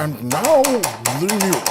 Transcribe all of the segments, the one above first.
And now, the news.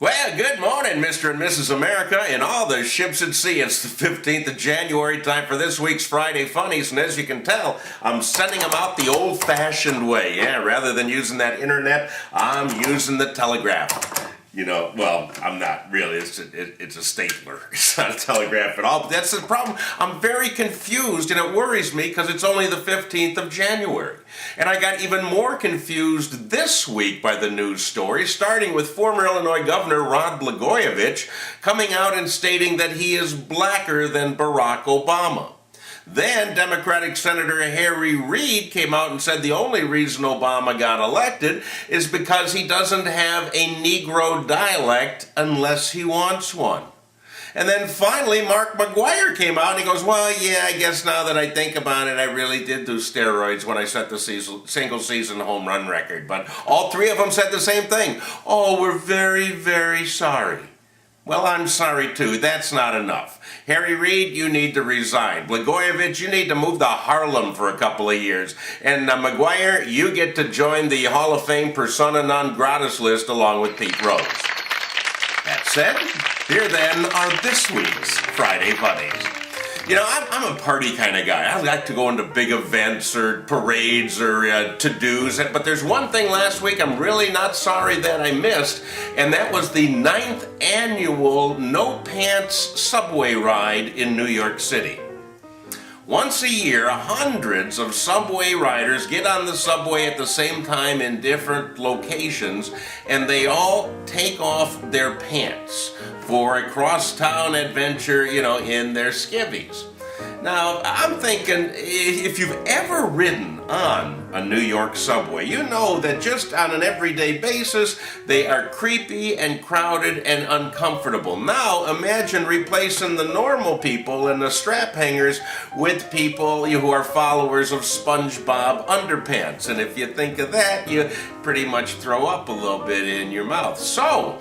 Well, good morning, Mr. and Mrs. America and all the ships at sea. It's the 15th of January, time for this week's Friday Funnies, and as you can tell, I'm sending them out the old-fashioned way. Yeah, rather than using that internet, I'm using the telegraph. You know, well, I'm not really. It's a stapler. It's not a telegraph at all. But that's the problem. I'm very confused, and it worries me because it's only the 15th of January. And I got even more confused this week by the news story, starting with former Illinois Governor Rod Blagojevich coming out and stating that he is blacker than Barack Obama. Then Democratic Senator Harry Reid came out and said the only reason Obama got elected is because he doesn't have a Negro dialect unless he wants one. And then finally Mark McGuire came out and he goes, well, yeah, I guess now that I think about it, I really did do steroids when I set the single season home run record. But all three of them said the same thing. Oh, we're very, very sorry. Well, I'm sorry too. That's not enough. Harry Reid, you need to resign. Blagojevich, you need to move to Harlem for a couple of years. And McGuire, you get to join the Hall of Fame persona non gratis list along with Pete Rose. That said, here then are this week's Friday Funnies. You know, I'm a party kind of guy. I like to go into big events or parades or to-dos. But there's one thing last week I'm really not sorry that I missed, and that was the 9th annual No Pants subway ride in New York City. Once a year, hundreds of subway riders get on the subway at the same time in different locations, and they all take off their pants for a crosstown adventure, you know, in their skivvies. Now, I'm thinking, if you've ever ridden on a New York subway, you know that just on an everyday basis, they are creepy and crowded and uncomfortable. Now, imagine replacing the normal people and the strap hangers with people who are followers of SpongeBob underpants. And if you think of that, you pretty much throw up a little bit in your mouth. So,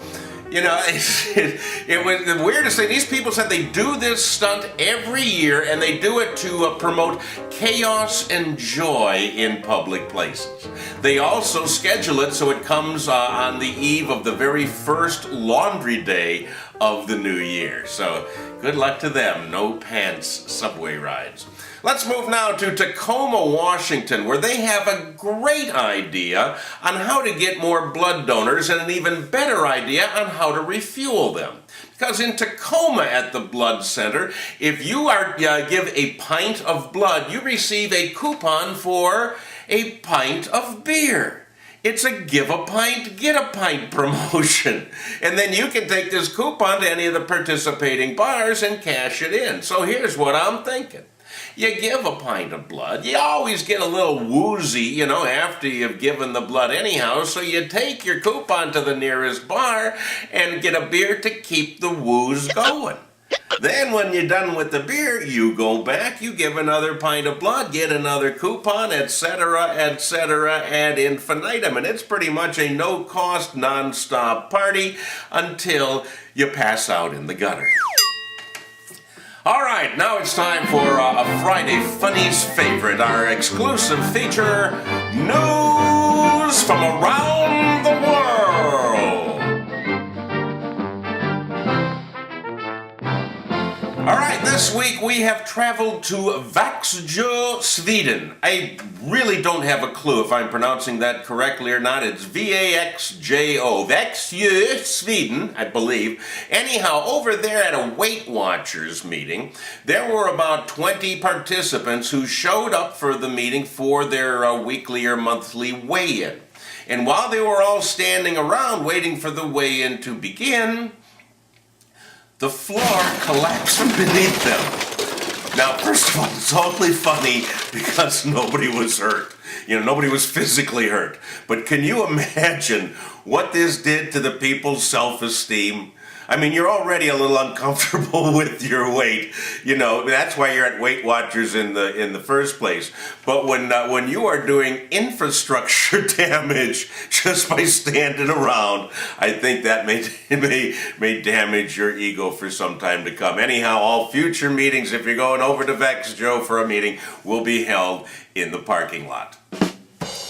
you know, it was the weirdest thing. These people said they do this stunt every year, and they do it to promote chaos and joy in public places. They also schedule it so it comes on the eve of the very first laundry day of the new year. So good luck to them. No pants subway rides. Let's move now to Tacoma, Washington, where they have a great idea on how to get more blood donors and an even better idea on how to refuel them. Because in Tacoma at the blood center, if you give a pint of blood, you receive a coupon for a pint of beer. It's a give a pint, get a pint promotion. And then you can take this coupon to any of the participating bars and cash it in. So here's what I'm thinking. You give a pint of blood, you always get a little woozy, you know, after you've given the blood anyhow, so you take your coupon to the nearest bar and get a beer to keep the wooze going. Then when you're done with the beer, you go back, you give another pint of blood, get another coupon, etc., ad infinitum. And it's pretty much a no-cost, non-stop party until you pass out in the gutter. All right, now it's time for a Friday Funnies favorite, our exclusive feature, News from Around the World. All right, this week we have traveled to Växjö, Sweden. I really don't have a clue if I'm pronouncing that correctly or not. It's V-A-X-J-O. Växjö, Sweden, I believe. Anyhow, over there at a Weight Watchers meeting, there were about 20 participants who showed up for the meeting for their weekly or monthly weigh-in. And while they were all standing around waiting for the weigh-in to begin, the floor collapsed from beneath them. Now, first of all, it's only funny because nobody was hurt. You know, nobody was physically hurt. But can you imagine what this did to the people's self-esteem? I mean, you're already a little uncomfortable with your weight. You know, that's why you're at Weight Watchers in the first place. But when you are doing infrastructure damage just by standing around, I think that may damage your ego for some time to come. Anyhow, all future meetings, if you're going over to Växjö for a meeting, will be held in the parking lot.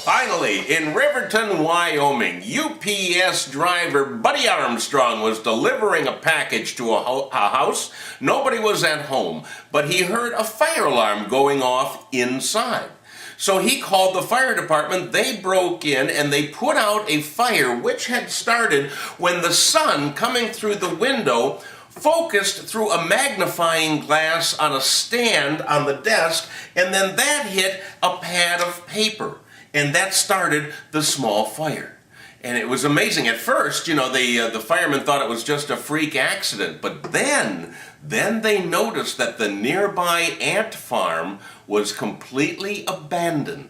Finally, in Riverton, Wyoming, UPS driver Buddy Armstrong was delivering a package to a house. Nobody was at home, but he heard a fire alarm going off inside. So he called the fire department. They broke in and they put out a fire which had started when the sun coming through the window focused through a magnifying glass on a stand on the desk, and then that hit a pad of paper. And that started the small fire. And it was amazing. At first, the firemen thought it was just a freak accident. But then they noticed that the nearby ant farm was completely abandoned,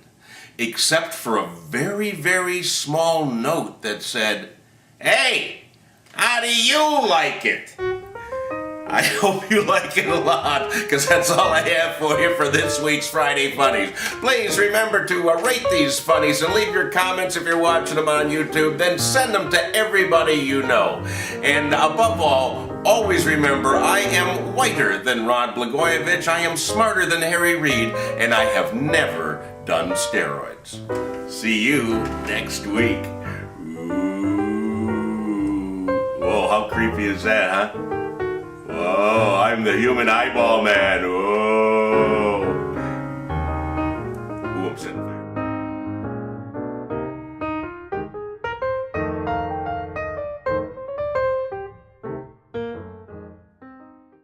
except for a very, very small note that said, "Hey, how do you like it?" I hope you like it a lot, because that's all I have for you for this week's Friday Funnies. Please remember to rate these funnies and leave your comments if you're watching them on YouTube. Then send them to everybody you know. And above all, always remember, I am whiter than Rod Blagojevich, I am smarter than Harry Reid, and I have never done steroids. See you next week. Ooh. Whoa, how creepy is that, huh? Oh, I'm the human eyeball man. Oh.